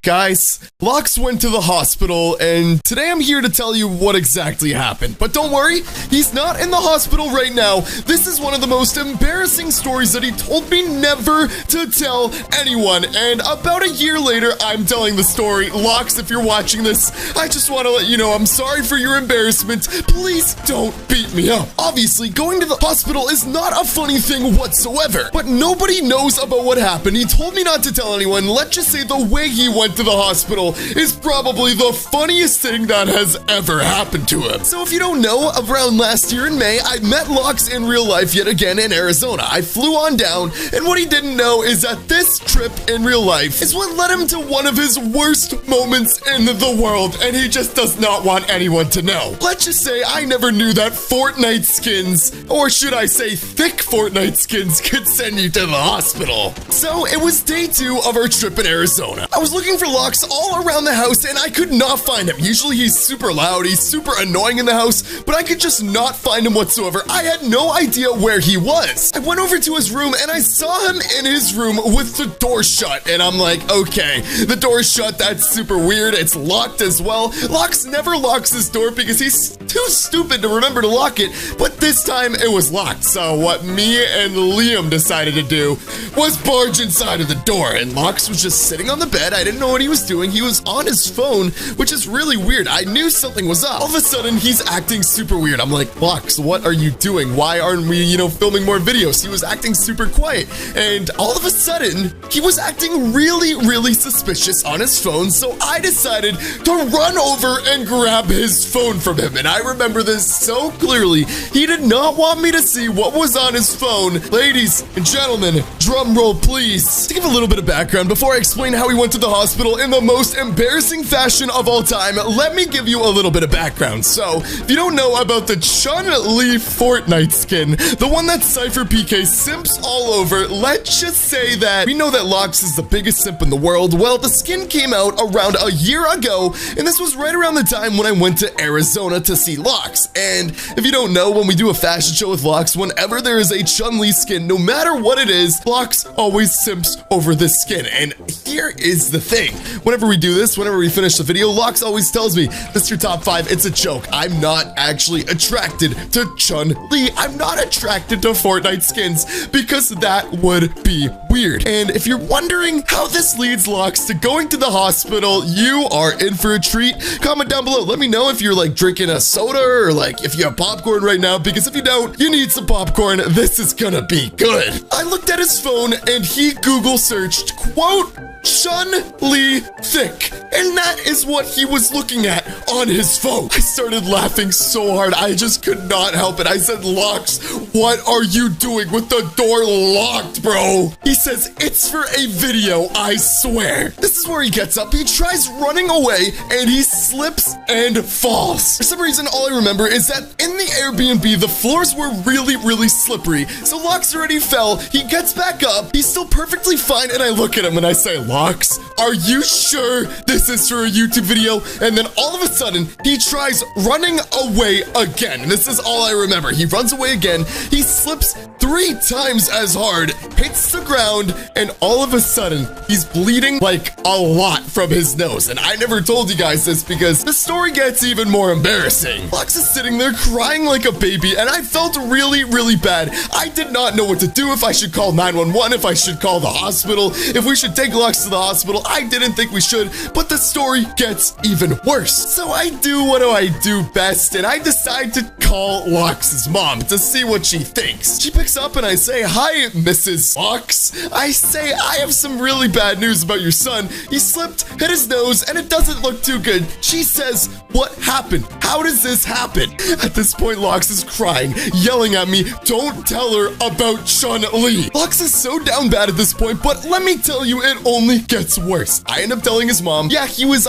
Guys, Lux went to the hospital, and today I'm here to tell you what exactly happened. But don't worry, he's not in the hospital right now. This is one of the most embarrassing stories that he told me never to tell anyone. And about a year later, I'm telling the story. Lux, if you're watching this, I just want to let you know I'm sorry for your embarrassment. Please don't beat me up. Obviously, going to the hospital is not a funny thing whatsoever, but nobody knows about what happened. He told me not to tell anyone. Let's just say the way he went to the hospital is probably the funniest thing that has ever happened to him. So if you don't know, around last year in May, I met Lux in real life yet again in Arizona. I flew on down, and what he didn't know is that this trip in real life is what led him to one of his worst moments in the world, and he just does not want anyone to know. Let's just say I never knew that Fortnite skins, or should I say thick Fortnite skins, could send you to the hospital. So it was day 2 of our trip in Arizona. I was looking for Lux all around the house, and I could not find him. Usually he's super loud, he's super annoying in the house, but I could just not find him whatsoever. I had no idea where he was. I went over to his room, and I saw him in his room with the door shut, and I'm like, okay, the door's shut, that's super weird. It's locked as well. Lux never locks his door because he's too stupid to remember to lock it, but this time it was locked. So what me and Liam decided to do was barge inside of the door, and Lux was just sitting on the bed. I didn't know what he was doing. He was on his phone, which is really weird. I knew something was up. All of a sudden, he's acting super weird. I'm like, Lux, what are you doing? Why aren't we, filming more videos? He was acting super quiet, and all of a sudden, he was acting really, really suspicious on his phone, so I decided to run over and grab his phone from him, and I remember this so clearly. He did not want me to see what was on his phone. Ladies and gentlemen, drum roll please. To give a little bit of background before I explain how he went to the hospital in the most embarrassing fashion of all time, let me give you a little bit of background. So, if you don't know about the Chun-Li Fortnite skin, the one that Cypher PK simps all over, let's just say that we know that Lux is the biggest simp in the world. Well, the skin came out around a year ago, and this was right around the time when I went to Arizona to see Lux. And if you don't know, when we do a fashion show with Lux, whenever there is a Chun-Li skin, no matter what it is, Lux always simps over this skin. And here is the thing. Whenever we do this, whenever we finish the video, Lux always tells me, Mr. Top 5, it's a joke. I'm not actually attracted to Chun-Li. I'm not attracted to Fortnite skins because that would be weird. And if you're wondering how this leads Lux to going to the hospital, you are in for a treat. Comment down below. Let me know if you're like drinking a soda or like if you have popcorn right now, because if you don't, you need some popcorn. This is gonna be good. I looked at his phone and he Google searched, quote, Chun-Li thick, and that is what he was looking at on his phone. I started laughing so hard, I just could not help it. I said, Lux, what are you doing with the door locked, bro? He says, it's for a video, I swear. This is where he gets up, he tries running away, and he slips and falls. For some reason, all I remember is that in the Airbnb, the floors were really, really slippery, so Lux already fell. He gets back up, he's still perfectly fine, and I look at him and I say, Lux, are you sure this is for a YouTube video? And then all of a sudden, he tries running away again. And this is all I remember. He runs away again. He slips 3 times as hard, hits the ground, and all of a sudden, he's bleeding like a lot from his nose. And I never told you guys this because the story gets even more embarrassing. Lux is sitting there crying like a baby, and I felt really, really bad. I did not know what to do, if I should call 911, if I should call the hospital, if we should take Lux to the hospital. I didn't think we should, but the story gets even worse. So I do what I do best, and I decide to call Lux's mom to see what she thinks. She picks up and I say, hi, Mrs. Lux. I say, I have some really bad news about your son. He slipped, hit his nose, and it doesn't look too good. She says, what happened? How does this happen? At this point, Lux is crying, yelling at me, don't tell her about Chun-Li. Lux is so down bad at this point, but let me tell you, it only gets worse. I end up telling his mom, yeah, he was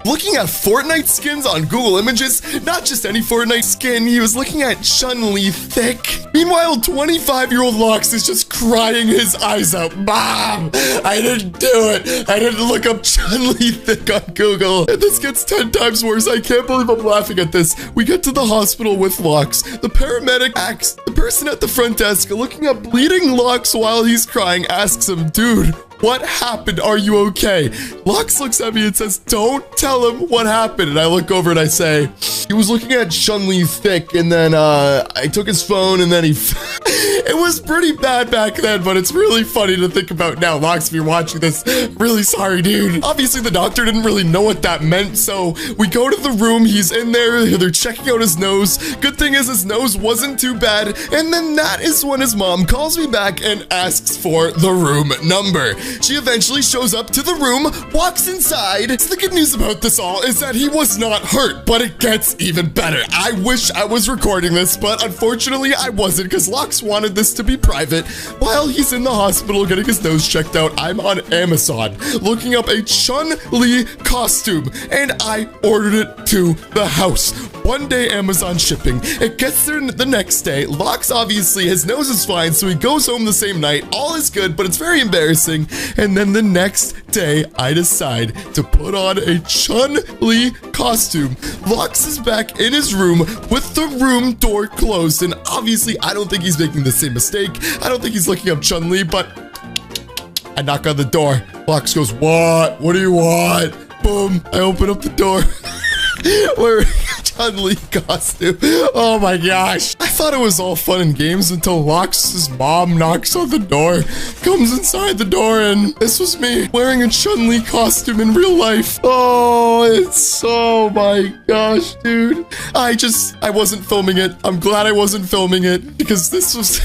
looking at Fortnite skins on Google Images, not just any Fortnite skin, he was looking at Chun-Li thick. Meanwhile, 25-year-old Lux is just crying his eyes out. Mom, I didn't do it. I didn't look up Chun-Li thick on Google. And this gets 10 times worse. I can't believe I'm laughing at this. We get to the hospital with Lux. The paramedic asks the person at the front desk looking at bleeding Lux while he's crying, asks him, dude, what happened? Are you okay? Lux looks at me and says, don't tell him what happened. And I look over and I say, he was looking at Chun-Li thick, and then I took his phone, and then he... It was pretty bad back then, but it's really funny to think about now. Lux, if you're watching this, really sorry, dude. Obviously, the doctor didn't really know what that meant, so we go to the room. He's in there. They're checking out his nose. Good thing is his nose wasn't too bad, and then that is when his mom calls me back and asks for the room number. She eventually shows up to the room, walks inside. So the good news about this all is that he was not hurt, but it gets even better. I wish I was recording this, but unfortunately I wasn't, because Lux wanted this to be private. While he's in the hospital getting his nose checked out, I'm on Amazon looking up a Chun-Li costume, and I ordered it to the house. 1 day Amazon shipping. It gets there the next day. Lux, obviously, his nose is fine, so he goes home the same night. All is good, but it's very embarrassing. And then the next day, I decide to put on a Chun-Li costume. Lux is back in his room with the room door closed, and obviously, I don't think he's making the same mistake. I don't think he's looking up Chun-Li, but I knock on the door. Lux goes, what? What do you want? Boom. I open up the door. We're Chun-Li costume. Oh my gosh. I thought it was all fun and games until Lux's mom knocks on the door, comes inside the door, and this was me wearing a Chun-Li costume in real life. Oh, oh my gosh, dude. I wasn't filming it. I'm glad I wasn't filming it, because this was...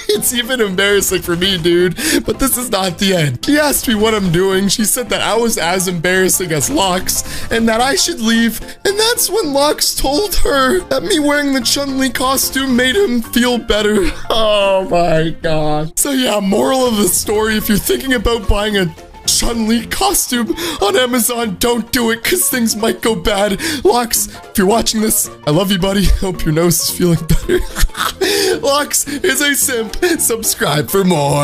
It's even embarrassing for me, dude. But this is not the end. She asked me what I'm doing. She said that I was as embarrassing as Lux and that I should leave. And that's when Lux told her that me wearing the Chun-Li costume made him feel better. Oh my gosh. So yeah, moral of the story, if you're thinking about buying a Chun-Li costume on Amazon, don't do it, because things might go bad. Lux, if you're watching this, I love you, buddy. Hope your nose is feeling better. Lux is a simp. Subscribe for more.